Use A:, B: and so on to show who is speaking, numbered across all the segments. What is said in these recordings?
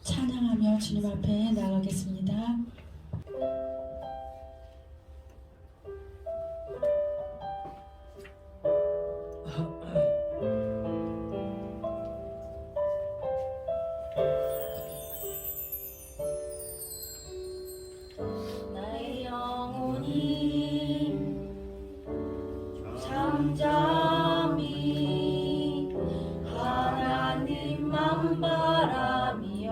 A: 찬양하며 주님 앞에 나가겠습니다.
B: 나의 영혼이 잠잠히 하나님만 바라며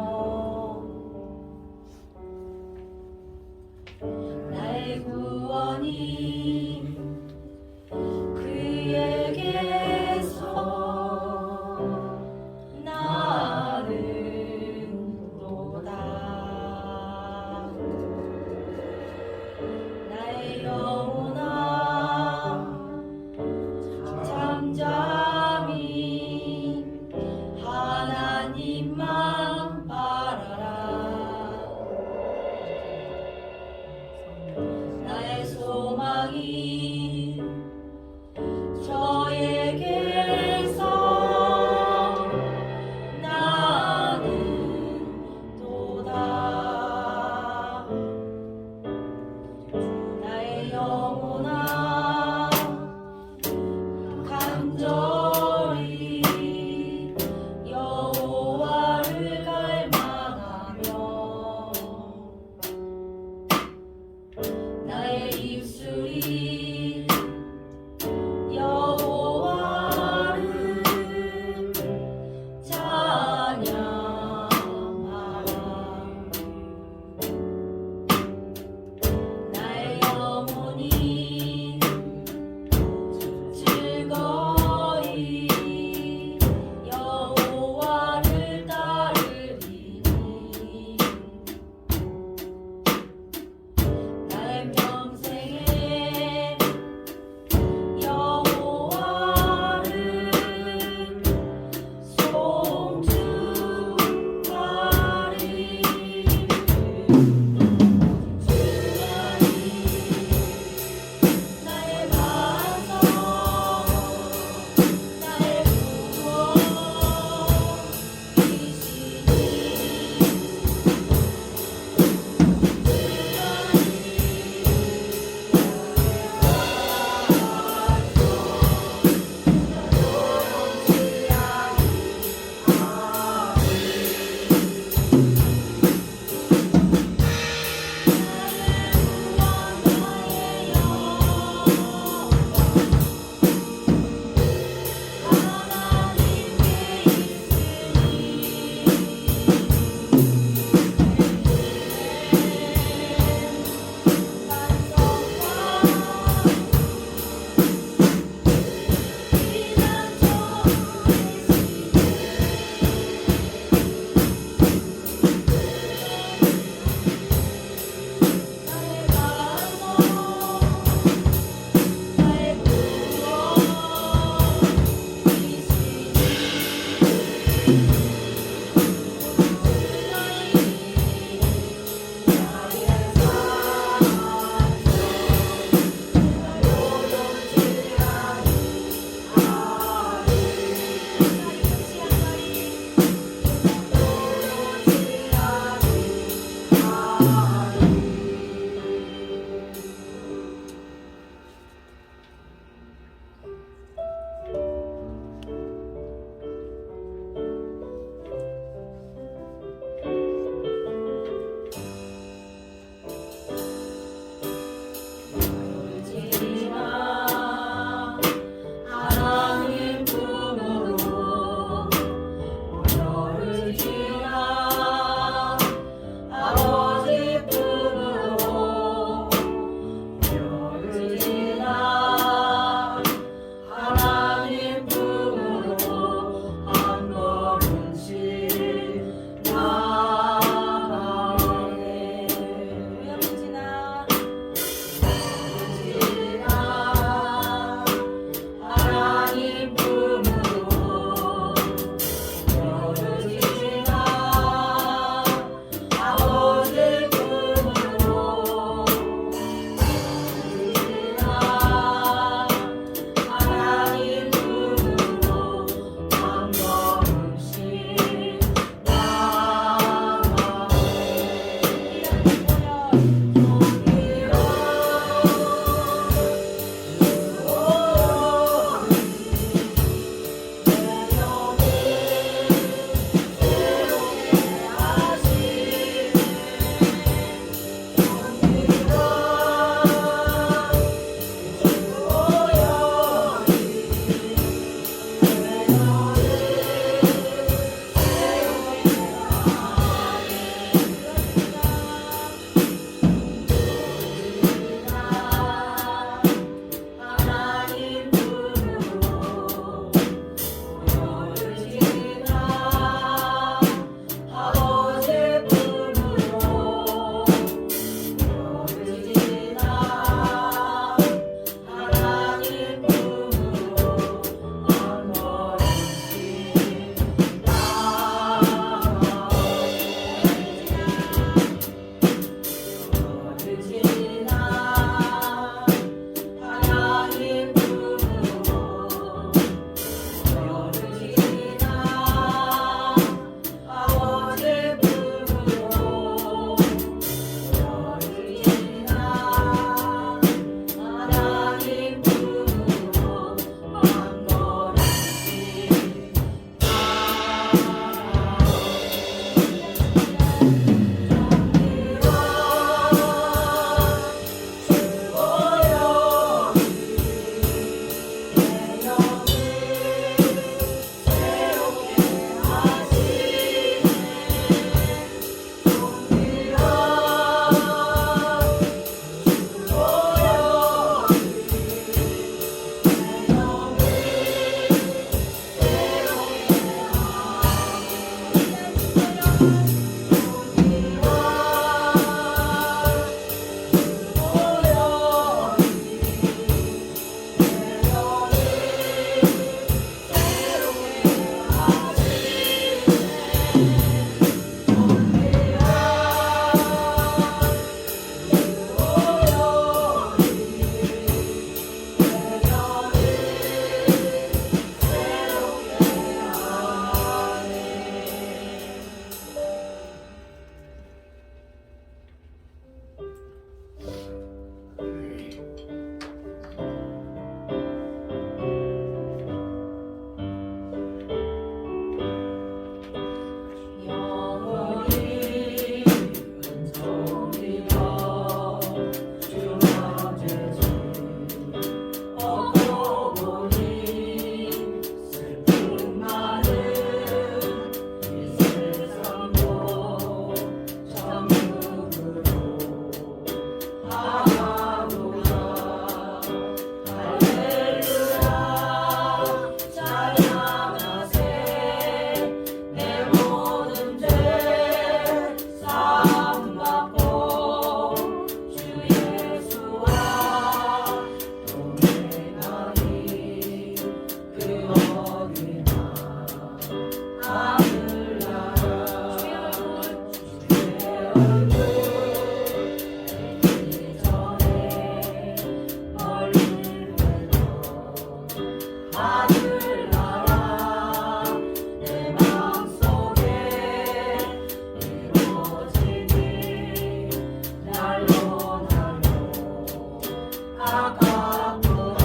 B: 가깝구나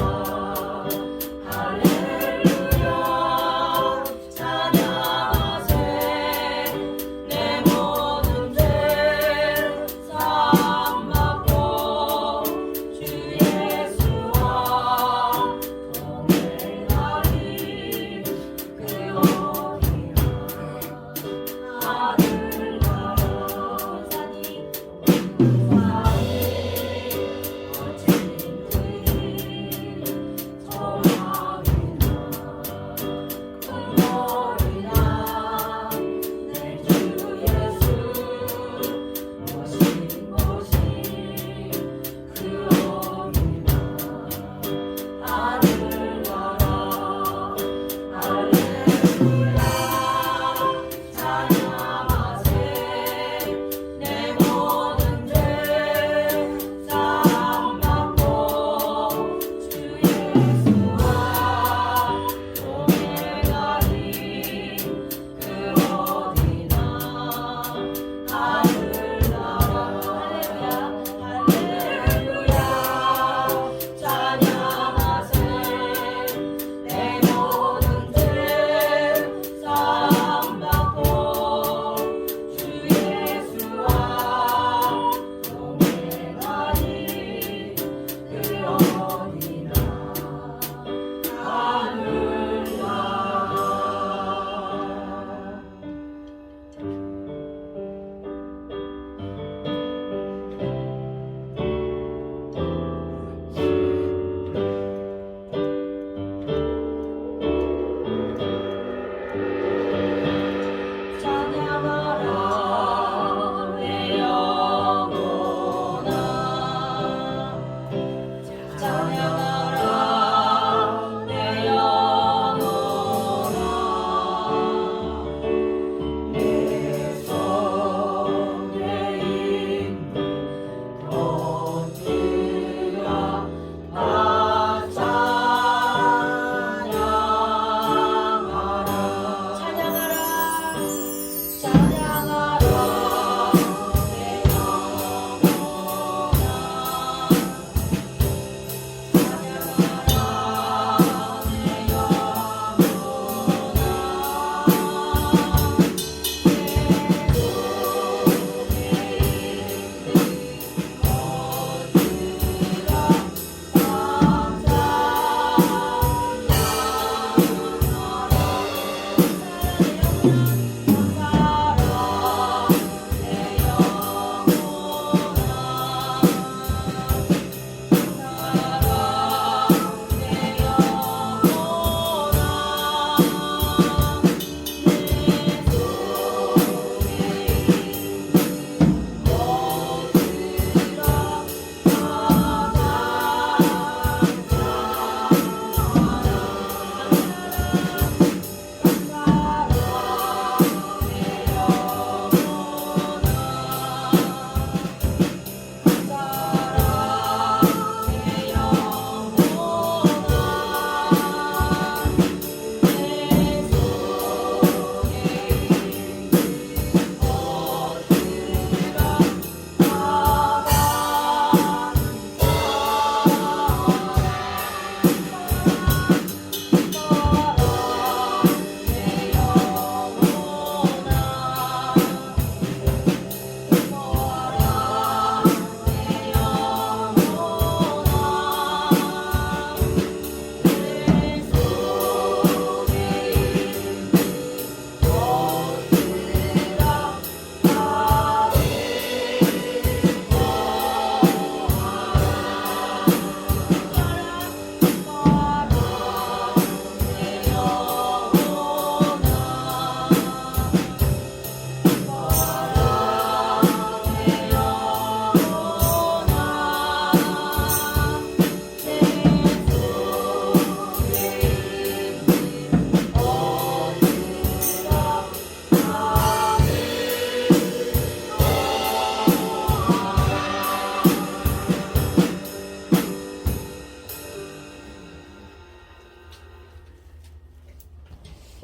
B: 할렐루야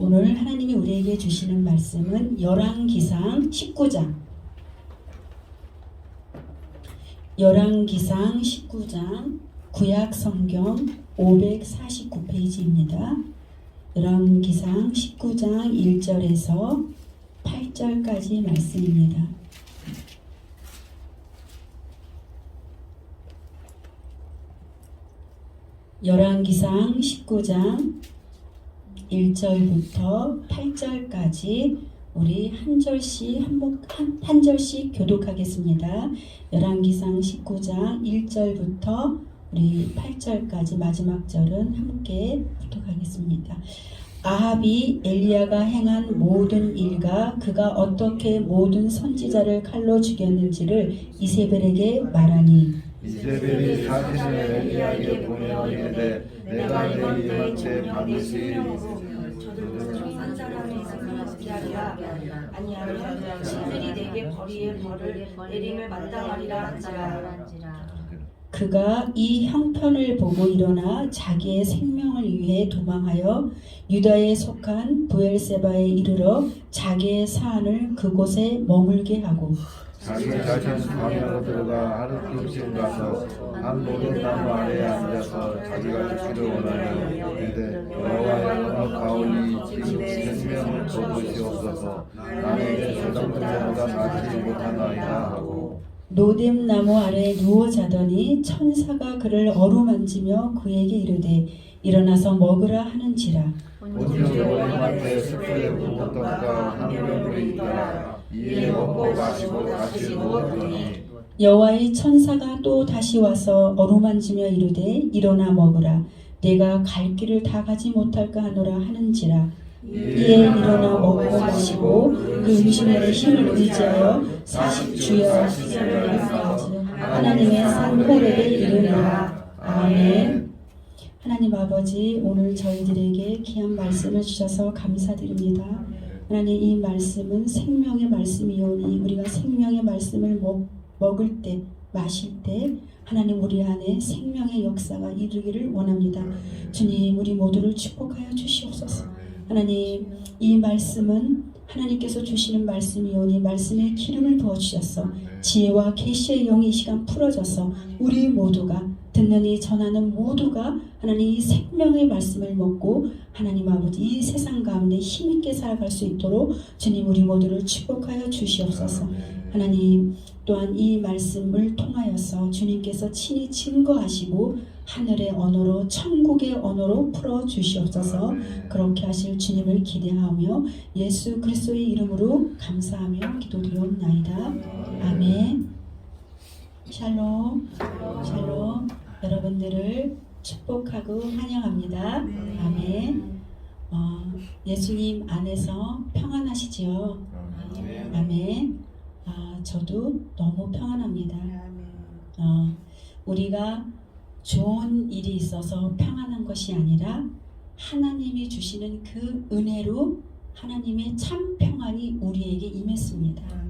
A: 오늘 하나님이 우리에게 주시는 말씀은 열왕기상 19장 열왕기상 19장 구약 성경 549페이지입니다. 열왕기상 19장 1절에서 8절까지 말씀입니다. 열왕기상 19장 1절부터 8절까지 우리 한 절씩 교독하겠습니다. 열왕기상 19장 1절부터 우리 8절까지 마지막 절은 함께 교독하겠습니다. 아합이 엘리야가 행한 모든 일과 그가 어떻게 모든 선지자를 칼로 죽였는지를 이세벨에게 말하니
C: 이세벨이 사진을 엘리야에게 보내어 이르되 내가 너희한테 반드시
B: 저들도 한 사람의 생명을 피하리라 아니하면 신들이 내게 벌이의 벌을 내림을 마땅하리라 한지라.
A: 그가 이 형편을 보고 일어나 자기의 생명을 위해 도망하여 유다에 속한 브엘세바에 이르러 자기의 사안을 그곳에 머물게 하고
C: 자기 자신 방으로 들어가 하루 금식 가서 한 모든 나무 아래에 앉아서 자기가 죽기를 원하여 이르되 여호와의 어느 가오니 지금 생명을 거두시옵소서 나는 내 조상들보다 나지 못하나이다 하고
A: 노뎀나무 아래에 누워 자더니 천사가 그를 어루만지며 그에게 이르되 일어나서 먹으라 하는지라.
C: 오직 여호와한테 숲에 묵었던가 한 명이 있더라. 이에 먹고 마시고 같이 누웠더니
A: 여호와의 천사가 또 다시 와서 어루만지며 이르되 일어나 먹으라. 내가 갈 길을 다 가지 못할까 하노라 하는지라. 이에 일어나 먹고 마시고 그 음식물의 힘을 의지하여 40주여 하나님의 산 호렙에 이르니라. 아멘. 하나님 아버지, 오늘 저희들에게 귀한 말씀을 주셔서 감사드립니다. 하나님, 이 말씀은 생명의 말씀이오니 우리가 생명의 말씀을 먹을 때, 마실 때 하나님 우리 안에 생명의 역사가 이루기를 원합니다. 주님, 우리 모두를 축복하여 주시옵소서. 하나님, 이 말씀은 하나님께서 주시는 말씀이오니 말씀에 기름을 부어주셔서 지혜와 계시의 영이 이 시간 풀어져서 우리 모두가 듣는 이 전하는 모두가 하나님 이 생명의 말씀을 먹고 하나님 아버지 이 세상 가운데 힘있게 살아갈 수 있도록 주님 우리 모두를 축복하여 주시옵소서. 하나님, 또한 이 말씀을 통하여서 주님께서 친히 증거하시고 하늘의 언어로 천국의 언어로 풀어 주시옵소서. 그렇게 하실 주님을 기대하며 예수 그리스도의 이름으로 감사하며 기도드리옵나이다. 아멘. 샬롬. 샬롬. 여러분들을 축복하고 환영합니다. 아멘. 예수님 안에서 평안하시지요? 아멘. 저도 너무 평안합니다. 우리가 좋은 일이 있어서 평안한 것이 아니라 하나님이 주시는 그 은혜로 하나님의 참 평안이 우리에게 임했습니다.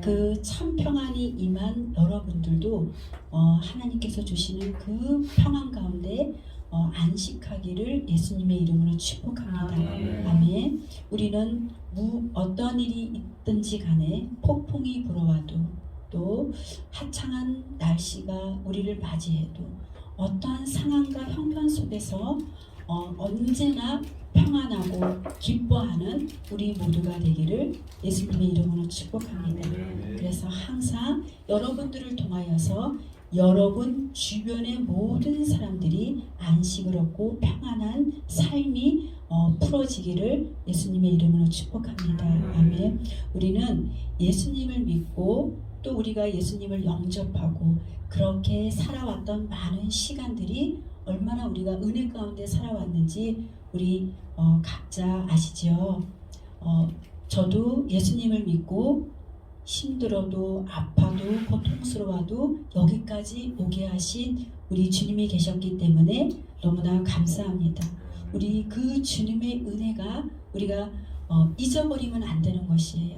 A: 그 참 평안이 임한 여러분들도 하나님께서 주시는 그 평안 가운데 안식하기를 예수님의 이름으로 축복합니다. 아멘. 우리는 어떤 일이 있든지 간에 폭풍이 불어와도 또 하찮은 날씨가 우리를 맞이해도 어떠한 상황과 형편 속에서 언제나 평안하고 기뻐하는 우리 모두가 되기를 예수님의 이름으로 축복합니다. 그래서 항상 여러분들을 통하여서 여러분 주변의 모든 사람들이 안식을 얻고 평안한 삶이 풀어지기를 예수님의 이름으로 축복합니다. 아멘. 우리는 예수님을 믿고 또 우리가 예수님을 영접하고 그렇게 살아왔던 많은 시간들이 얼마나 우리가 은혜 가운데 살아왔는지 우리 각자 아시죠? 저도 예수님을 믿고 힘들어도 아파도 고통스러워도 여기까지 오게 하신 우리 주님이 계셨기 때문에 너무나 감사합니다. 우리 그 주님의 은혜가 우리가 잊어버리면 안 되는 것이에요.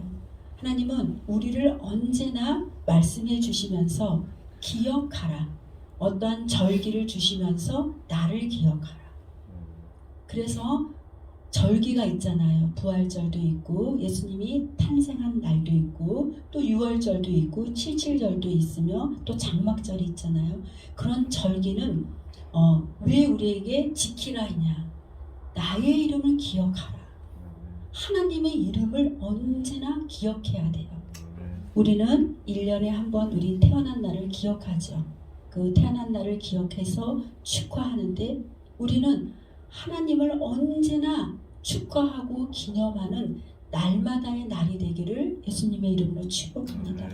A: 하나님은 우리를 언제나 말씀해 주시면서 기억하라. 어떠한 절기를 주시면서 나를 기억하라. 그래서 절기가 있잖아요. 부활절도 있고 예수님이 탄생한 날도 있고 또 유월절도 있고 칠칠절도 있으며 또 장막절이 있잖아요. 그런 절기는 왜 우리에게 지키라 했냐? 나의 이름을 기억하라. 하나님의 이름을 언제나 기억해야 돼요. 우리는 1년에 한 번 우리 태어난 날을 기억하죠. 그 태어난 날을 기억해서 축하하는데 우리는 하나님을 언제나 축하하고 기념하는 날마다의 날이 되기를 예수님의 이름으로 축복합니다.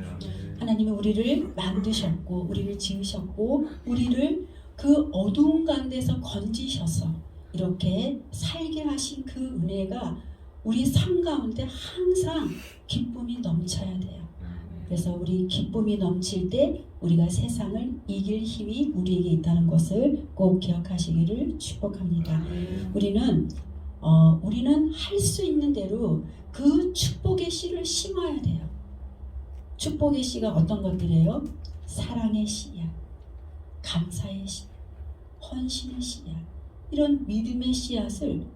A: 하나님이 우리를 만드셨고 우리를 지으셨고 우리를 그 어두운 가운데서 건지셔서 이렇게 살게 하신 그 은혜가 우리 삶 가운데 항상 기쁨이 넘쳐야 돼요. 그래서 우리 기쁨이 넘칠 때 우리가 세상을 이길 힘이 우리에게 있다는 것을 꼭 기억하시기를 축복합니다. 우리는 할 수 있는 대로 그 축복의 씨를 심어야 돼요. 축복의 씨가 어떤 것들이에요? 사랑의 씨야, 감사의 씨야, 헌신의 씨야. 이런 믿음의 씨앗을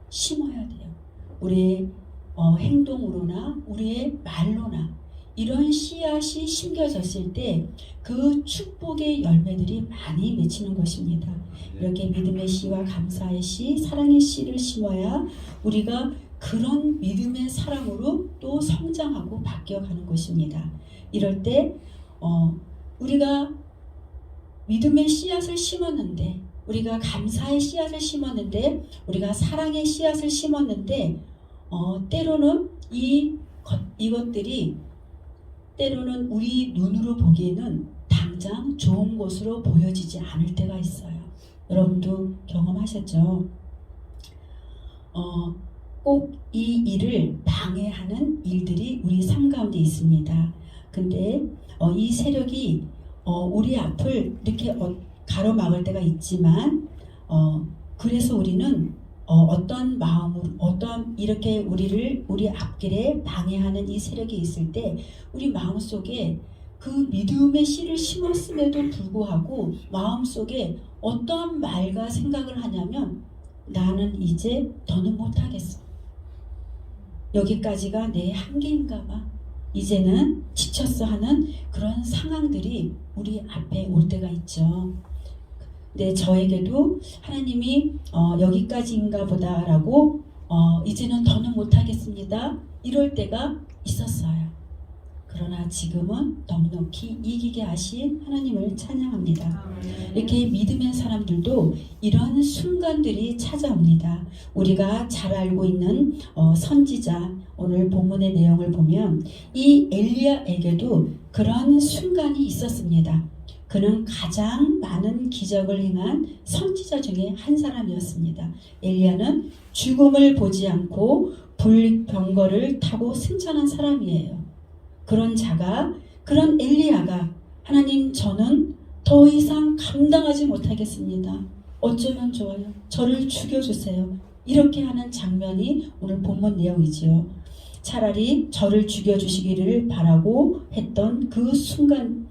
A: 심어야 돼요. 우리의 행동으로나 우리의 말로나 이런 씨앗이 심겨졌을 때 그 축복의 열매들이 많이 맺히는 것입니다. 이렇게 믿음의 씨와 감사의 씨, 사랑의 씨를 심어야 우리가 그런 믿음의 사람으로 또 성장하고 바뀌어가는 것입니다. 이럴 때 우리가 믿음의 씨앗을 심었는데 우리가 감사의 씨앗을 심었는데 우리가 사랑의 씨앗을 심었는데 때로는 이것들이 때로는 우리 눈으로 보기에는 당장 좋은 것으로 보여지지 않을 때가 있어요. 여러분도 경험하셨죠? 꼭 이 일을 방해하는 일들이 우리 삶 가운데 있습니다. 근데 이 세력이 우리 앞을 이렇게 가로막을 때가 있지만 그래서 우리는 어떤 마음으로 이렇게 우리 앞길에 방해하는 이 세력이 있을 때 우리 마음속에 그 믿음의 씨를 심었음에도 불구하고 마음속에 어떠한 말과 생각을 하냐면 나는 이제 더는 못하겠어. 여기까지가 내 한계인가 봐. 이제는 지쳤어 하는 그런 상황들이 우리 앞에 올 때가 있죠. 네, 저에게도 하나님이 여기까지인가 보다라고 이제는 더는 못하겠습니다. 이럴 때가 있었어요. 그러나 지금은 넉넉히 이기게 하신 하나님을 찬양합니다. 이렇게 믿음의 사람들도 이런 순간들이 찾아옵니다. 우리가 잘 알고 있는 선지자 오늘 본문의 내용을 보면 이 엘리야에게도 그런 순간이 있었습니다. 그는 가장 많은 기적을 행한 선지자 중에 한 사람이었습니다. 엘리야는 죽음을 보지 않고 불병거를 타고 승천한 사람이에요. 그런 엘리야가 하나님 저는 더 이상 감당하지 못하겠습니다. 어쩌면 좋아요. 저를 죽여주세요. 이렇게 하는 장면이 오늘 본문 내용이지요. 차라리 저를 죽여주시기를 바라고 했던 그 순간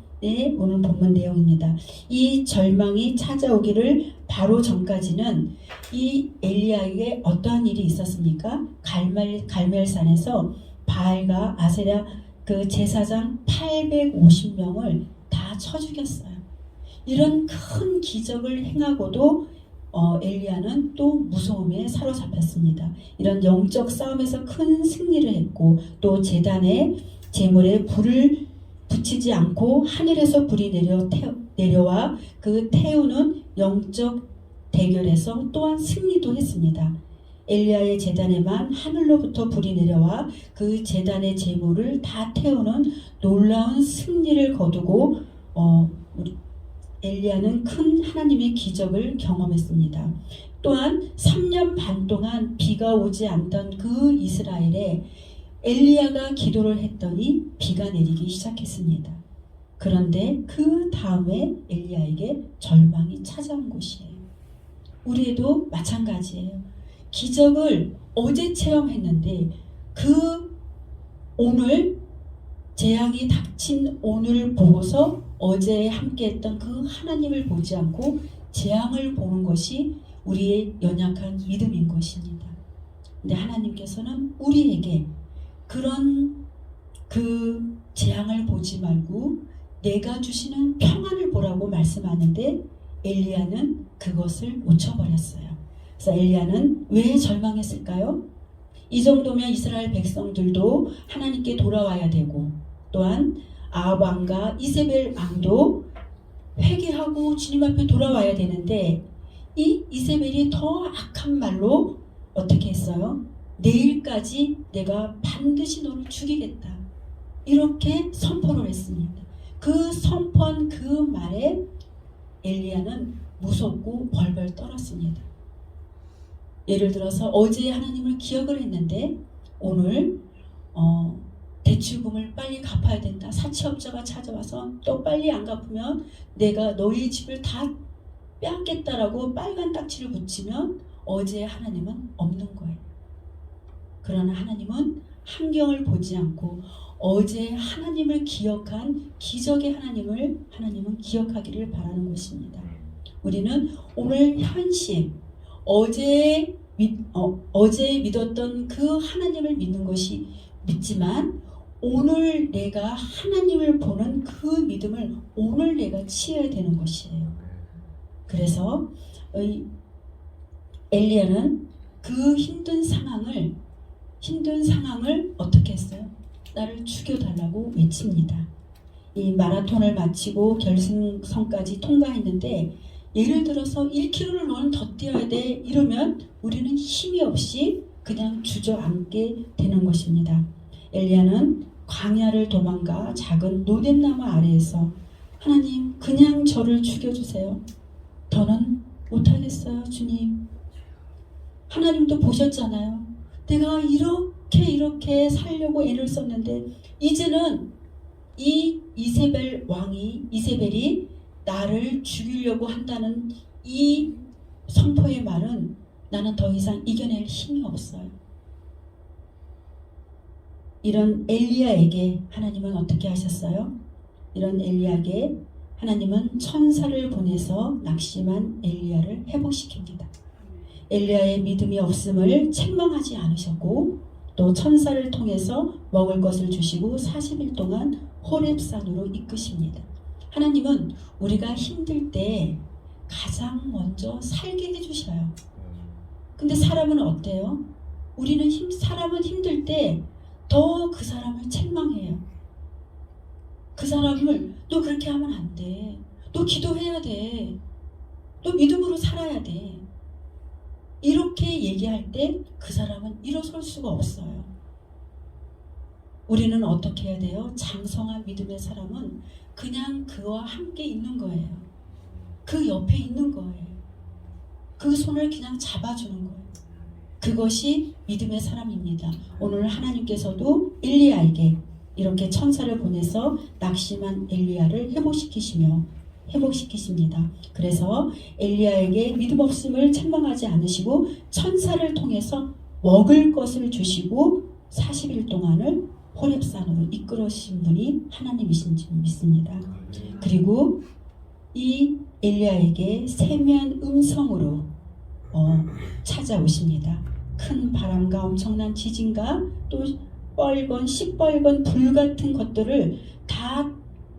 A: 오늘 본문 내용입니다. 이 절망이 찾아오기를 바로 전까지는 이 엘리야에게 어떠한 일이 있었습니까? 갈멜산에서 바알과 아세라 그 제사장 850명을 다 쳐 죽였어요. 이런 큰 기적을 행하고도 엘리야는 또 무서움에 사로잡혔습니다. 이런 영적 싸움에서 큰 승리를 했고 또 제단에 제물에 불을 붙이지 않고 하늘에서 불이 내려와 그 태우는 영적 대결에서 또한 승리도 했습니다. 엘리야의 제단에만 하늘로부터 불이 내려와 그 제단의 제물을 다 태우는 놀라운 승리를 거두고 엘리야는 큰 하나님의 기적을 경험했습니다. 또한 3년 반 동안 비가 오지 않던 그 이스라엘에 엘리야가 기도를 했더니 비가 내리기 시작했습니다. 그런데 그 다음에 엘리야에게 절망이 찾아온 것이에요. 우리에도 마찬가지예요. 기적을 어제 체험했는데 그 오늘 재앙이 닥친 오늘 보고서 어제 함께했던 그 하나님을 보지 않고 재앙을 보는 것이 우리의 연약한 믿음인 것입니다. 근데 하나님께서는 우리에게 그런 그 재앙을 보지 말고 내가 주시는 평안을 보라고 말씀하는데 엘리야는 그것을 놓쳐버렸어요. 그래서 엘리야는 왜 절망했을까요? 이 정도면 이스라엘 백성들도 하나님께 돌아와야 되고 또한 아합 왕과 이세벨 왕도 회개하고 주님 앞에 돌아와야 되는데 이 이세벨이 더 악한 말로 어떻게 했어요? 내일까지 내가 반드시 너를 죽이겠다. 이렇게 선포를 했습니다. 그 선포한 그 말에 엘리야는 무섭고 벌벌 떨었습니다. 예를 들어서 어제 하나님을 기억을 했는데 오늘 대출금을 빨리 갚아야 된다. 사채업자가 찾아와서 또 빨리 안 갚으면 내가 너희 집을 다 빼앗겠다라고 빨간 딱지를 붙이면 어제 하나님은 없는 거예요. 그러나 하나님은 환경을 보지 않고 어제 하나님을 기억한 기적의 하나님은 기억하기를 바라는 것입니다. 우리는 오늘 현실 어제 믿었던 그 하나님을 믿는 것이 믿지만 오늘 내가 하나님을 보는 그 믿음을 오늘 내가 취해야 되는 것이에요. 그래서 엘리야는 그 힘든 상황을 어떻게 했어요? 나를 죽여달라고 외칩니다. 이 마라톤을 마치고 결승선까지 통과했는데 예를 들어서 1km를 너는 더 뛰어야 돼 이러면 우리는 힘이 없이 그냥 주저앉게 되는 것입니다. 엘리야는 광야를 도망가 작은 노뎀나무 아래에서 하나님 그냥 저를 죽여주세요. 더는 못하겠어요 주님. 하나님도 보셨잖아요. 내가 이렇게 살려고 애를 썼는데 이제는 이 이세벨이 나를 죽이려고 한다는 이 선포의 말은 나는 더 이상 이겨낼 힘이 없어요. 이런 엘리야에게 하나님은 어떻게 하셨어요? 이런 엘리야에게 하나님은 천사를 보내서 낙심한 엘리야를 회복시킵니다. 엘리야의 믿음이 없음을 책망하지 않으셨고 또 천사를 통해서 먹을 것을 주시고 40일 동안 호렙산으로 이끄십니다. 하나님은 우리가 힘들 때 가장 먼저 살게 해주셔요. 근데 사람은 어때요? 사람은 힘들 때 더 그 사람을 책망해요. 그 사람을 너 그렇게 하면 안 돼. 너 기도해야 돼. 너 믿음으로 살아야 돼. 이렇게 얘기할 때 그 사람은 일어설 수가 없어요. 우리는 어떻게 해야 돼요? 장성한 믿음의 사람은 그냥 그와 함께 있는 거예요. 그 옆에 있는 거예요. 그 손을 그냥 잡아주는 거예요. 그것이 믿음의 사람입니다. 오늘 하나님께서도 엘리야에게 이렇게 천사를 보내서 낙심한 엘리야를 회복시키십니다. 그래서 엘리야에게 믿음 없음을 책망하지 않으시고 천사를 통해서 먹을 것을 주시고 40일 동안을 호렙산으로 이끌으신 분이 하나님이신 줄 믿습니다. 그리고 이 엘리야에게 세미한 음성으로 찾아오십니다. 큰 바람과 엄청난 지진과 또 시뻘건 불 같은 것들을 다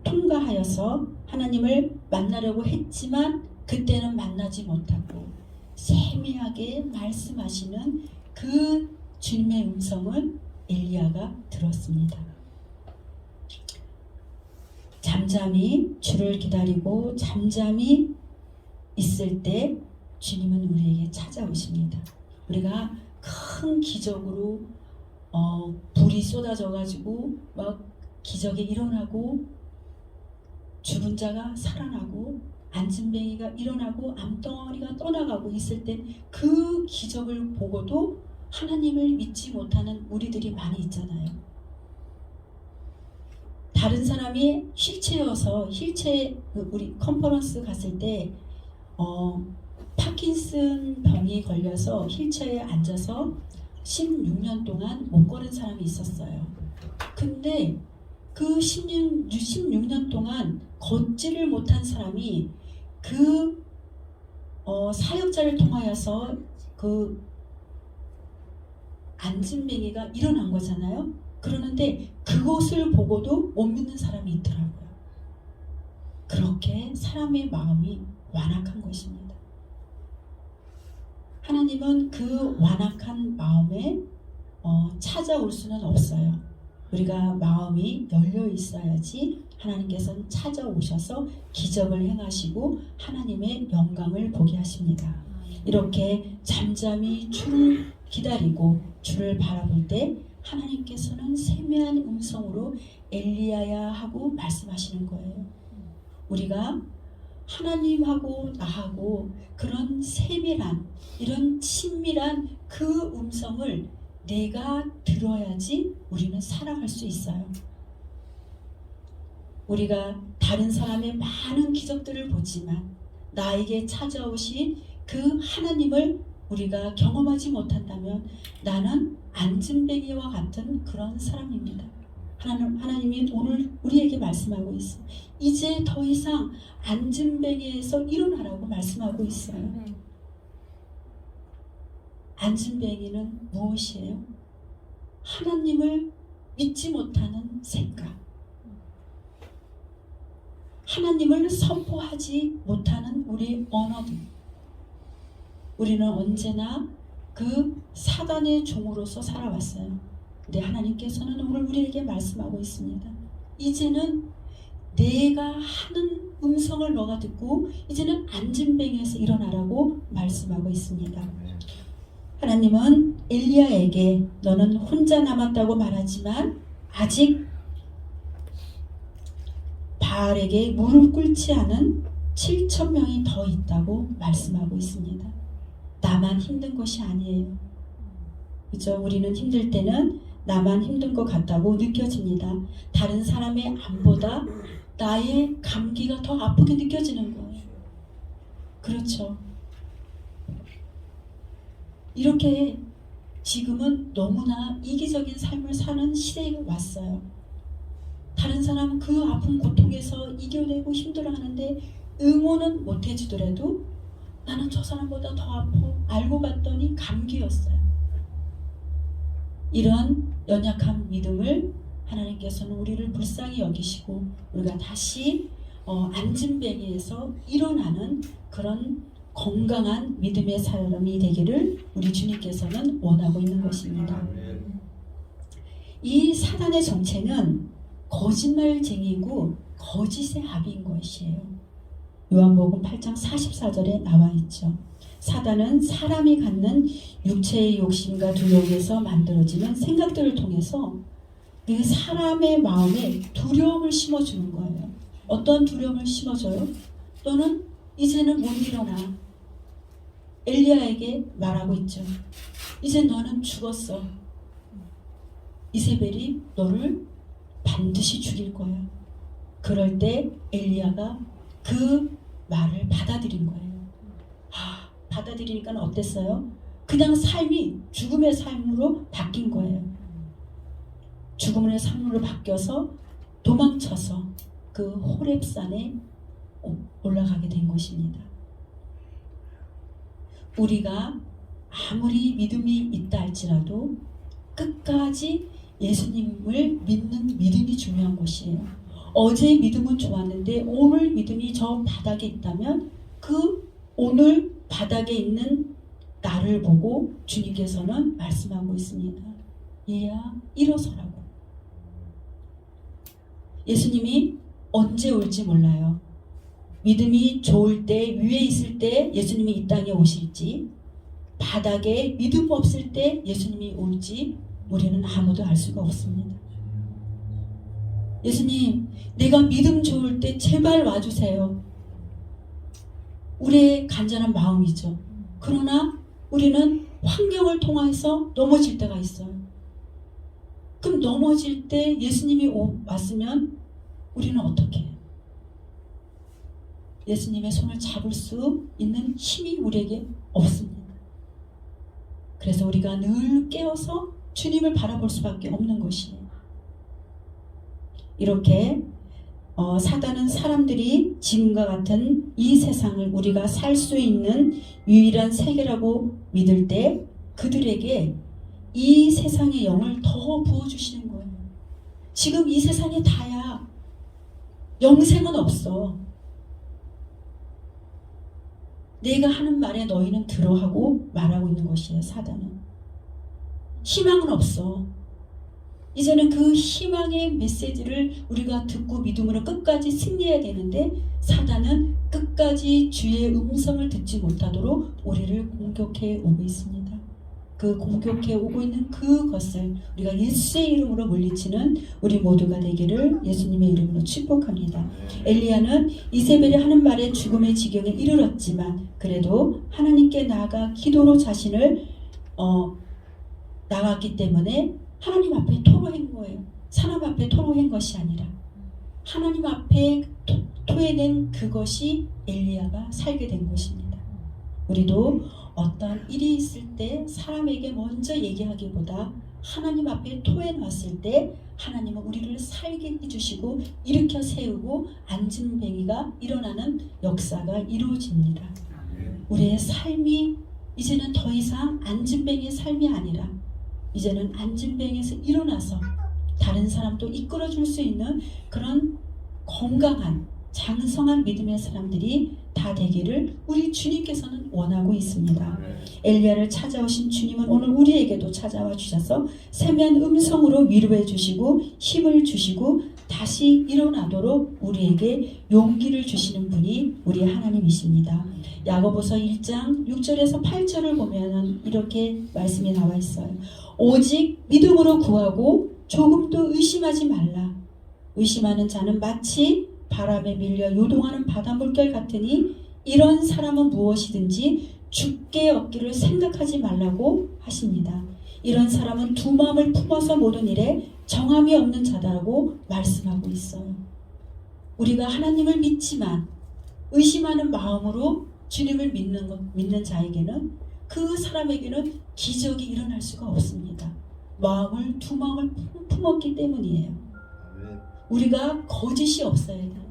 A: 통과하여서 하나님을 만나려고 했지만 그때는 만나지 못하고 세미하게 말씀하시는 그 주님의 음성을 엘리야가 들었습니다. 잠잠히 주를 기다리고 잠잠히 있을 때 주님은 우리에게 찾아오십니다. 우리가 큰 기적으로 불이 쏟아져 가지고 막 기적이 일어나고 죽은 자가 살아나고 안진뱅이가 일어나고 암덩어리가 떠나가고 있을 때 그 기적을 보고도 하나님을 믿지 못하는 우리들이 많이 있잖아요. 다른 사람이 우리 컨퍼런스 갔을 때 파킨슨 병이 걸려서 휠체어에 앉아서 16년 동안 못 걸은 사람이 있었어요. 근데 그 16년 동안 걷지를 못한 사람이 그 사역자를 통하여서 그 안진뱅이가 일어난 거잖아요. 그러는데 그것을 보고도 못 믿는 사람이 있더라고요. 그렇게 사람의 마음이 완악한 것입니다. 하나님은 그 완악한 마음에 찾아올 수는 없어요. 우리가 마음이 열려 있어야지 하나님께서는 찾아오셔서 기적을 행하시고 하나님의 영광을 보게 하십니다. 이렇게 잠잠히 주를 기다리고 주를 바라볼 때 하나님께서는 세미한 음성으로 엘리야야 하고 말씀하시는 거예요. 우리가 하나님하고 나하고 그런 세밀한 이런 친밀한 그 음성을 내가 들어야지 우리는 살아갈 수 있어요. 우리가 다른 사람의 많은 기적들을 보지만 나에게 찾아오신 그 하나님을 우리가 경험하지 못한다면 나는 안진뱅이와 같은 그런 사람입니다. 하나님이 오늘 우리에게 말씀하고 있어요. 이제 더 이상 안진뱅이에서 일어나라고 말씀하고 있어요. 안진뱅이는 무엇이에요? 하나님을 믿지 못하는 생각, 하나님을 선포하지 못하는 우리 언어들. 우리는 언제나 그 사단의 종으로서 살아왔어요. 근데 하나님께서는 오늘 우리에게 말씀하고 있습니다. 이제는 내가 하는 음성을 너가 듣고 이제는 안진뱅이에서 일어나라고 말씀하고 있습니다. 하나님은 엘리야에게 너는 혼자 남았다고 말하지만 아직 바알에게 무릎 꿇지 않은 7,000명이 더 있다고 말씀하고 있습니다. 나만 힘든 것이 아니에요. 그죠? 우리는 힘들 때는 나만 힘든 것 같다고 느껴집니다. 다른 사람의 암보다 나의 감기가 더 아프게 느껴지는 거예요. 그렇죠. 이렇게 지금은 너무나 이기적인 삶을 사는 시대에 왔어요. 다른 사람은 그 아픈 고통에서 이겨내고 힘들어하는데 응원은 못 해주더라도 나는 저 사람보다 더 아파. 알고 봤더니 감기였어요. 이런 연약한 믿음을 하나님께서는 우리를 불쌍히 여기시고 우리가 다시 안진뱅이에서 일어나는 그런 건강한 믿음의 사람이 되기를 우리 주님께서는 원하고 있는 것입니다. 이 사단의 정체는 거짓말쟁이고 거짓의 아비인 것이에요. 요한복음 8장 44절에 나와 있죠. 사단은 사람이 갖는 육체의 욕심과 두려움에서 만들어지는 생각들을 통해서 그 사람의 마음에 두려움을 심어주는 거예요. 어떤 두려움을 심어줘요? 너는 이제는 못 일어나. 엘리야에게 말하고 있죠. 이제 너는 죽었어. 이세벨이 너를 반드시 죽일 거야. 그럴 때 엘리야가 그 말을 받아들인 거예요. 받아들이니까 어땠어요? 그냥 삶이 죽음의 삶으로 바뀐 거예요. 죽음의 삶으로 바뀌어서 도망쳐서 그 호렙산에 올라가게 된 것입니다. 우리가 아무리 믿음이 있다 할지라도 끝까지 예수님을 믿는 믿음이 중요한 것이에요. 어제 믿음은 좋았는데 오늘 믿음이 저 바닥에 있다면 그 오늘 바닥에 있는 나를 보고 주님께서는 말씀하고 있습니다. 얘야 일어서라고. 예수님이 언제 올지 몰라요. 믿음이 좋을 때 위에 있을 때 예수님이 이 땅에 오실지 바닥에 믿음 없을 때 예수님이 올지 우리는 아무도 알 수가 없습니다. 예수님 내가 믿음 좋을 때 제발 와주세요. 우리의 간절한 마음이죠. 그러나 우리는 환경을 통해서 넘어질 때가 있어요. 그럼 넘어질 때 예수님이 왔으면 우리는 어떻게 해요? 예수님의 손을 잡을 수 있는 힘이 우리에게 없습니다. 그래서 우리가 늘 깨어서 주님을 바라볼 수밖에 없는 것이에요. 이렇게 사단은 사람들이 지금과 같은 이 세상을 우리가 살 수 있는 유일한 세계라고 믿을 때 그들에게 이 세상의 영을 더 부어주시는 거예요. 지금 이 세상에 다야. 영생은 없어. 내가 하는 말에 너희는 들어하고 말하고 있는 것이에요. 사단은. 희망은 없어. 이제는 그 희망의 메시지를 우리가 듣고 믿음으로 끝까지 승리해야 되는데 사단은 끝까지 주의 음성을 듣지 못하도록 우리를 공격해 오고 있습니다. 그 공격해 오고 있는 그것을 우리가 예수의 이름으로 물리치는 우리 모두가 되기를 예수님의 이름으로 축복합니다. 엘리야는 이세벨이 하는 말에 죽음의 지경에 이르렀지만 그래도 하나님께 나아가 기도로 자신을 나갔기 때문에 하나님 앞에 토로한 거예요. 사람 앞에 토로한 것이 아니라 하나님 앞에 토해낸 그것이 엘리야가 살게 된 것입니다. 우리도 어떤 일이 있을 때 사람에게 먼저 얘기하기보다 하나님 앞에 토해놨을 때 하나님은 우리를 살게 해주시고 일으켜 세우고 안진뱅이가 일어나는 역사가 이루어집니다. 우리의 삶이 이제는 더 이상 안진뱅이의 삶이 아니라 이제는 안진뱅이에서 일어나서 다른 사람도 이끌어줄 수 있는 그런 건강한 장성한 믿음의 사람들이 다 되기를 우리 주님께서는 원하고 있습니다. 엘리야를 찾아오신 주님은 오늘 우리에게도 찾아와 주셔서 세미한 음성으로 위로해 주시고 힘을 주시고 다시 일어나도록 우리에게 용기를 주시는 분이 우리 하나님이십니다. 야고보서 1장 6절에서 8절을 보면 이렇게 말씀이 나와 있어요. 오직 믿음으로 구하고 조금도 의심하지 말라. 의심하는 자는 마치 바람에 밀려 요동하는 바다 물결 같으니 이런 사람은 무엇이든지 죽게 얻기를 생각하지 말라고 하십니다. 이런 사람은 두 마음을 품어서 모든 일에 정함이 없는 자다라고 말씀하고 있어요. 우리가 하나님을 믿지만 의심하는 마음으로 주님을 믿는 자에게는 그 사람에게는 기적이 일어날 수가 없습니다. 두 마음을 품었기 때문이에요. 우리가 거짓이 없어야 돼요.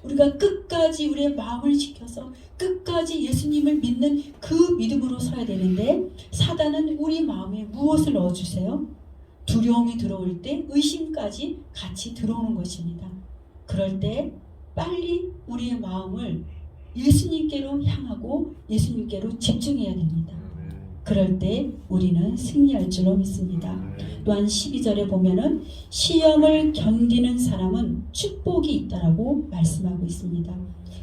A: 우리가 끝까지 우리의 마음을 지켜서 끝까지 예수님을 믿는 그 믿음으로 서야 되는데 사단은 우리 마음에 무엇을 넣어주세요? 두려움이 들어올 때 의심까지 같이 들어오는 것입니다. 그럴 때 빨리 우리의 마음을 예수님께로 향하고 예수님께로 집중해야 됩니다. 그럴 때 우리는 승리할 줄로 믿습니다. 또한 12절에 보면은 시험을 견디는 사람은 축복이 있다라고 말씀하고 있습니다.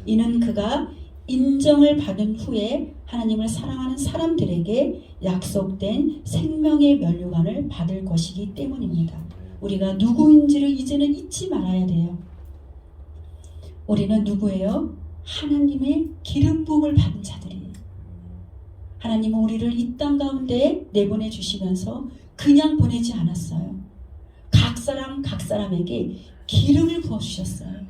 A: 이는 그가 인정을 받은 후에 하나님을 사랑하는 사람들에게 약속된 생명의 면류관을 받을 것이기 때문입니다. 우리가 누구인지를 이제는 잊지 말아야 돼요. 우리는 누구예요? 하나님의 기름 부음을 받은 자들이에요. 하나님은 우리를 이 땅 가운데 내보내 주시면서 그냥 보내지 않았어요. 각 사람에게 기름을 부어주셨어요.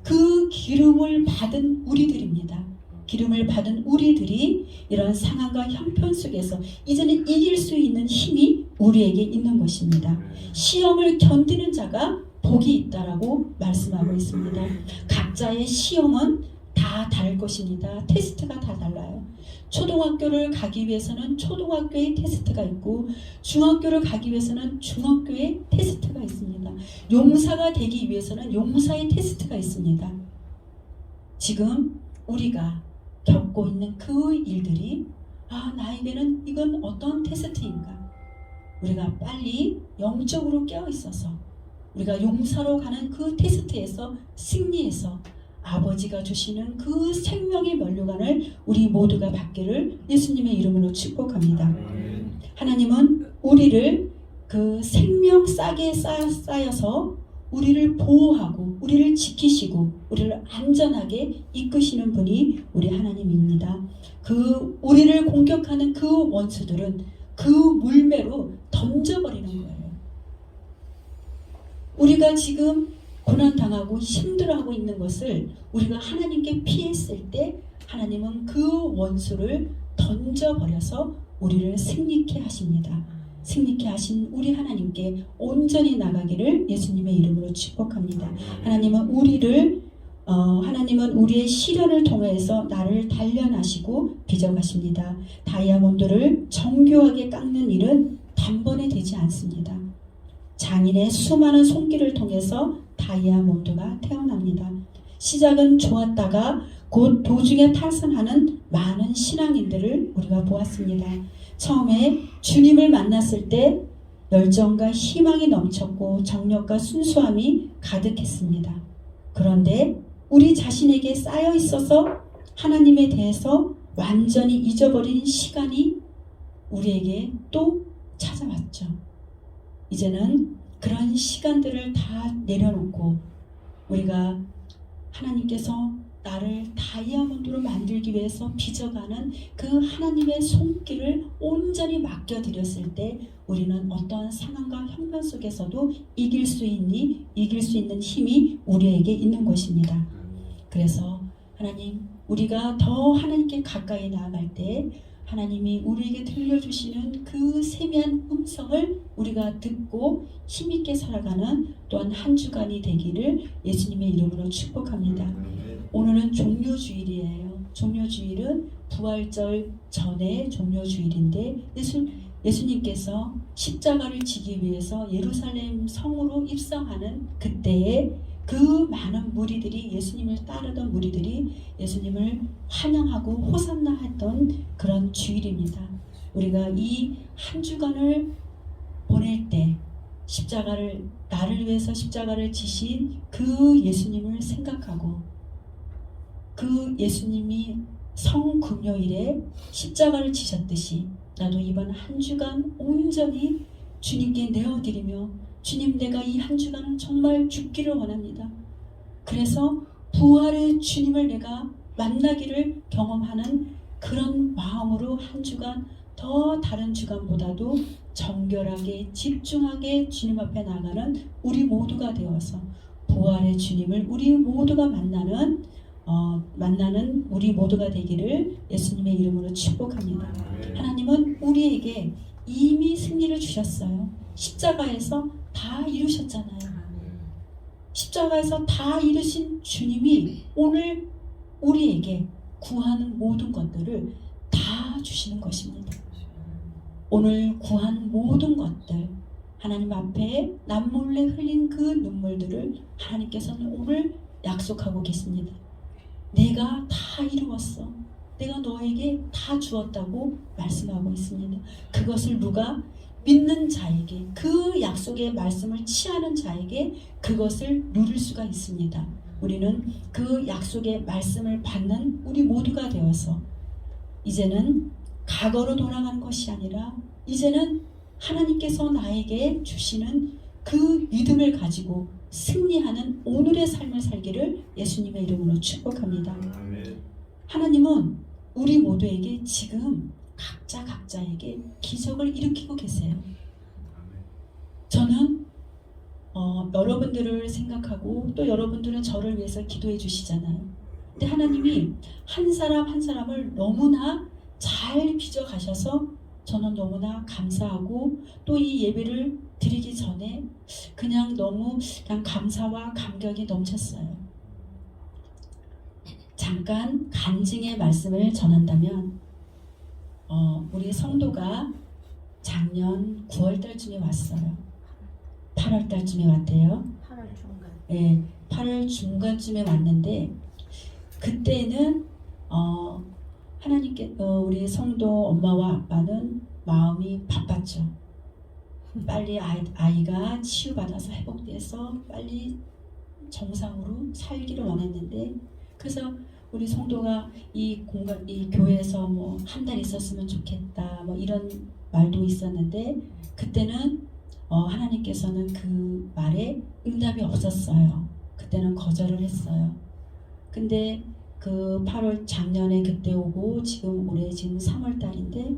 A: 그 기름을 받은 우리들입니다. 기름을 받은 우리들이 이런 상황과 형편 속에서 이제는 이길 수 있는 힘이 우리에게 있는 것입니다. 시험을 견디는 자가 복이 있다라고 말씀하고 있습니다. 각자의 시험은 다 다를 것입니다. 테스트가 다 달라요. 초등학교를 가기 위해서는 초등학교의 테스트가 있고 중학교를 가기 위해서는 중학교의 테스트가 있습니다. 용사가 되기 위해서는 용사의 테스트가 있습니다. 지금 우리가 겪고 있는 그 일들이 나에게는 이건 어떤 테스트인가? 우리가 빨리 영적으로 깨어 있어서 우리가 용사로 가는 그 테스트에서 승리해서 아버지가 주시는 그 생명의 면류관을 우리 모두가 받기를 예수님의 이름으로 축복합니다. 하나님은 우리를 그 생명 싹에 쌓여서 우리를 보호하고 우리를 지키시고 우리를 안전하게 이끄시는 분이 우리 하나님입니다. 그 우리를 공격하는 그 원수들은 그 물매로 던져버리는 거예요. 우리가 지금 고난당하고 힘들어하고 있는 것을 우리가 하나님께 피했을 때 하나님은 그 원수를 던져버려서 우리를 승리케 하십니다. 승리케 하신 우리 하나님께 온전히 나가기를 예수님의 이름으로 축복합니다. 하나님은 우리의 시련을 통해서 나를 단련하시고 빚어가십니다. 다이아몬드를 정교하게 깎는 일은 단번에 되지 않습니다. 장인의 수많은 손길을 통해서 다이아몬드가 태어납니다. 시작은 좋았다가 곧 도중에 탈선하는 많은 신앙인들을 우리가 보았습니다. 처음에 주님을 만났을 때 열정과 희망이 넘쳤고 정력과 순수함이 가득했습니다. 그런데 우리 자신에게 쌓여 있어서 하나님에 대해서 완전히 잊어버린 시간이 우리에게 또 찾아왔죠. 이제는 그런 시간들을 다 내려놓고 우리가 하나님께서 나를 다이아몬드로 만들기 위해서 빚어가는 그 하나님의 손길을 온전히 맡겨드렸을 때 우리는 어떠한 상황과 형편 속에서도 이길 수 있는 힘이 우리에게 있는 것입니다. 그래서 하나님, 우리가 더 하나님께 가까이 나아갈 때 하나님이 우리에게 들려주시는 그 세미한 음성을 우리가 듣고 힘있게 살아가는 또한 한 주간이 되기를 예수님의 이름으로 축복합니다. 오늘은 종료주일이에요. 종료주일은 부활절 전에 종료주일인데 예수님께서 십자가를 지기 위해서 예루살렘 성으로 입성하는 그때에 그 많은 무리들이, 예수님을 따르던 무리들이 예수님을 환영하고 호산나 했던 그런 주일입니다. 우리가 이 한 주간을 보낼 때 나를 위해서 십자가를 지신 그 예수님을 생각하고 그 예수님이 성금요일에 십자가를 지셨듯이 나도 이번 한 주간 온전히 주님께 내어드리며 주님, 내가 이 한 주간은 정말 죽기를 원합니다. 그래서 부활의 주님을 내가 만나기를 경험하는 그런 마음으로 한 주간 더 다른 주간보다도 정결하게 집중하게 주님 앞에 나가는 우리 모두가 되어서 부활의 주님을 우리 모두가 만나는 우리 모두가 되기를 예수님의 이름으로 축복합니다. 하나님은 우리에게 이미 승리를 주셨어요. 십자가에서 다 이루셨잖아요. 십자가에서 다 이루신 주님이 오늘 우리에게 구하는 모든 것들을 다 주시는 것입니다. 오늘 구한 모든 것들, 하나님 앞에 남몰래 흘린 그 눈물들을 하나님께서는 오늘 약속하고 계십니다. 내가 다 이루었어. 내가 너에게 다 주었다고 말씀하고 있습니다. 그것을 누가 믿는 자에게, 그 약속의 말씀을 취하는 자에게 그것을 누릴 수가 있습니다. 우리는 그 약속의 말씀을 받는 우리 모두가 되어서 이제는 과거로 돌아가는 것이 아니라 이제는 하나님께서 나에게 주시는 그 믿음을 가지고 승리하는 오늘의 삶을 살기를 예수님의 이름으로 축복합니다. 하나님은 우리 모두에게 지금 각자에게 기적을 일으키고 계세요. 저는 여러분들을 생각하고 또 여러분들은 저를 위해서 기도해 주시잖아요. 근데 하나님이 한 사람 한 사람을 너무나 잘 빚어 가셔서 저는 너무나 감사하고 또 이 예배를 드리기 전에 그냥 너무 감사와 감격이 넘쳤어요. 잠깐 간증의 말씀을 전한다면 우리 성도가 작년 9월달쯤에 왔어요. 8월달쯤에 왔대요.
B: 8월 중간.
A: 네, 8월 중간쯤에 왔는데 그때는 하나님께 우리 성도 엄마와 아빠는 마음이 바빴죠. 빨리 아이가 치유받아서 회복돼서 빨리 정상으로 살기를 원했는데, 그래서 우리 성도가 이 교회에서 뭐 한 달 있었으면 좋겠다 뭐 이런 말도 있었는데 그때는 하나님께서는 그 말에 응답이 없었어요. 그때는 거절을 했어요. 근데 그 8월 작년에 그때 오고 올해 지금 3월 달인데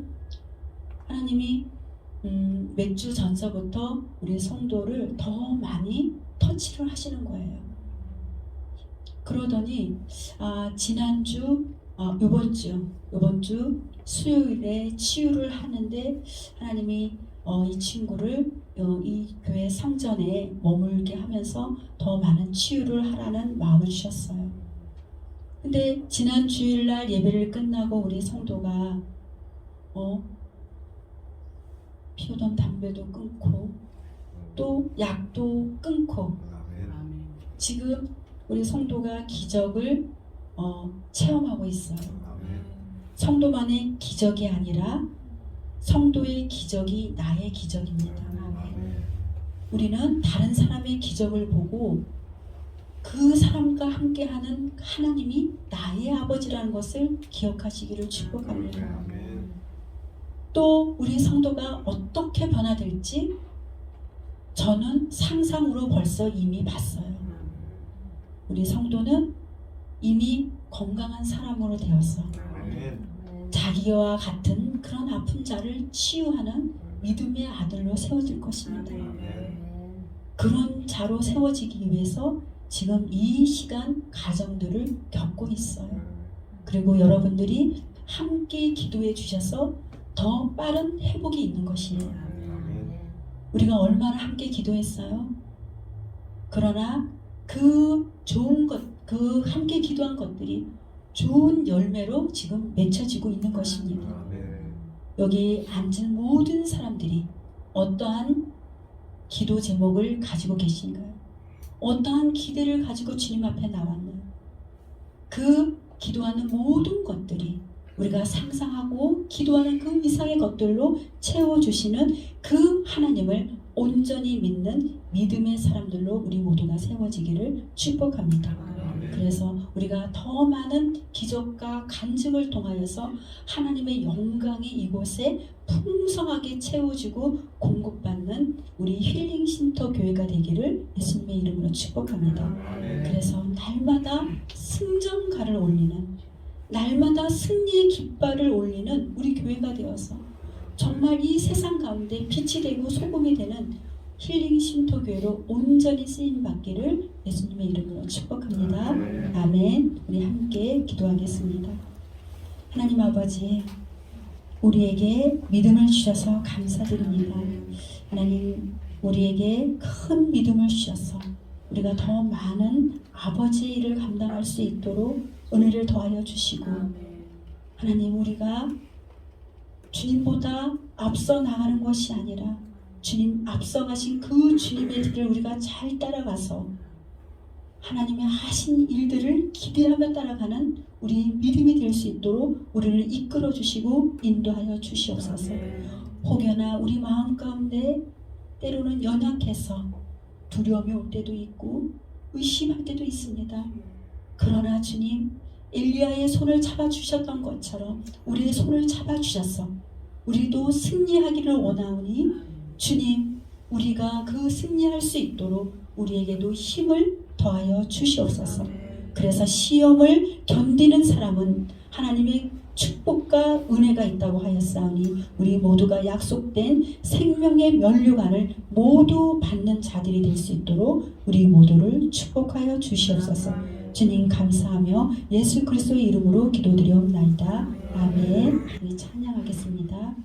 A: 하나님이 몇 주 전서부터 우리 성도를 더 많이 터치를 하시는 거예요. 그러더니 지난주 이번 주 수요일에 치유를 하는데 하나님이 이 친구를 이 교회 성전에 머물게 하면서 더 많은 치유를 하라는 마음을 주셨어요. 근데 지난 주일날 예배를 끝나고 우리 성도가 피우던 담배도 끊고 또 약도 끊고
C: 아멘.
A: 지금 우리 성도가 기적을 체험하고 있어요.
C: 아멘.
A: 성도만의 기적이 아니라 성도의 기적이 나의 기적입니다. 우리는 다른 사람의 기적을 보고 그 사람과 함께하는 하나님이 나의 아버지라는 것을 기억하시기를 축복합니다.
C: 아멘.
A: 또 우리 성도가 어떻게 변화될지 저는 상상으로 벌써 이미 봤어요. 우리 성도는 이미 건강한 사람으로 되었어.
C: 아멘.
A: 자기와 같은 그런 아픈 자를 치유하는 믿음의 아들로 세워질 것입니다. 그런 자로 세워지기 위해서 지금 이 시간 가정들을 겪고 있어요. 그리고 여러분들이 함께 기도해 주셔서 더 빠른 회복이 있는 것이에요.
C: 아멘.
A: 우리가 얼마나 함께 기도했어요. 그러나 그 좋은 것, 그 함께 기도한 것들이 좋은 열매로 지금 맺혀지고 있는 것입니다.
C: 아멘.
A: 여기 앉은 모든 사람들이 어떠한 기도 제목을 가지고 계신가요? 어떠한 기대를 가지고 주님 앞에 나왔나요? 그 기도하는 모든 것들이 우리가 상상하고 기도하는 그 이상의 것들로 채워주시는 그 하나님을 온전히 믿는 믿음의 사람들로 우리 모두가 세워지기를 축복합니다. 그래서 우리가 더 많은 기적과 간증을 통하여서 하나님의 영광이 이곳에 풍성하게 채워지고 공급받는 우리 힐링 쉼터 교회가 되기를 예수님의 이름으로 축복합니다. 그래서 날마다 승전가를 올리는, 날마다 승리의 깃발을 올리는 우리 교회가 되어서 정말 이 세상 가운데 빛이 되고 소금이 되는 힐링 쉼터 교회로 온전히 쓰임 받기를 예수님의 이름으로 축복합니다. 아멘. 우리 함께 기도하겠습니다. 하나님 아버지, 우리에게 믿음을 주셔서 감사드립니다. 하나님, 우리에게 큰 믿음을 주셔서 우리가 더 많은 아버지의 일을 감당할 수 있도록 은혜를 더하여 주시고, 하나님, 우리가 주님보다 앞서 나가는 것이 아니라 주님 앞서가신 그 주님의 길을 우리가 잘 따라가서 하나님의 하신 일들을 기대하며 따라가는 우리 믿음이 될 수 있도록 우리를 이끌어 주시고 인도하여 주시옵소서. 혹여나 우리 마음 가운데 때로는 연약해서 두려움이 올 때도 있고 의심할 때도 있습니다. 그러나 주님, 엘리야의 손을 잡아주셨던 것처럼 우리의 손을 잡아주셔서 우리도 승리하기를 원하오니 주님, 우리가 그 승리할 수 있도록 우리에게도 힘을 더하여 주시옵소서. 그래서 시험을 견디는 사람은 하나님의 축복과 은혜가 있다고 하였사오니 우리 모두가 약속된 생명의 면류관을 모두 받는 자들이 될 수 있도록 우리 모두를 축복하여 주시옵소서. 주님 감사하며 예수 그리스도의 이름으로 기도드리옵나이다. 아멘. 우리 찬양하겠습니다.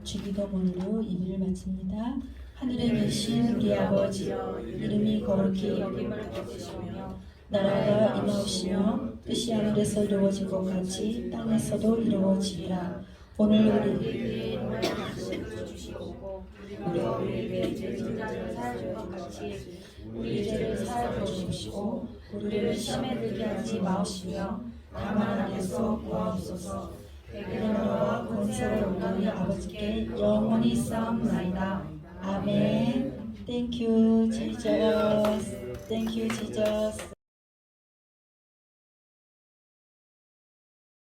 A: 주기도문으로 예배를 마칩니다. 하늘에 계신 우리 아버지여, 이름이 거룩히 여김을 받으시며 나라가 임하옵시며 뜻이 하늘에서 이루어진 것 같이 땅에서도 이루어지리라. 오늘 우리
B: 우리에게 말씀을 주시고 우리가 우리에게 죄진 자를 사해줄 것 같이 우리 죄를 사해 주십시오. 우리를 시험에 들게 하지 마옵시며 다만 악에서 구하옵소서. 백의 나라와 권세와 영광이 아버지께 영원히 쌓옵나이다.
A: 아멘. Thank you, Jesus. Thank you, Jesus.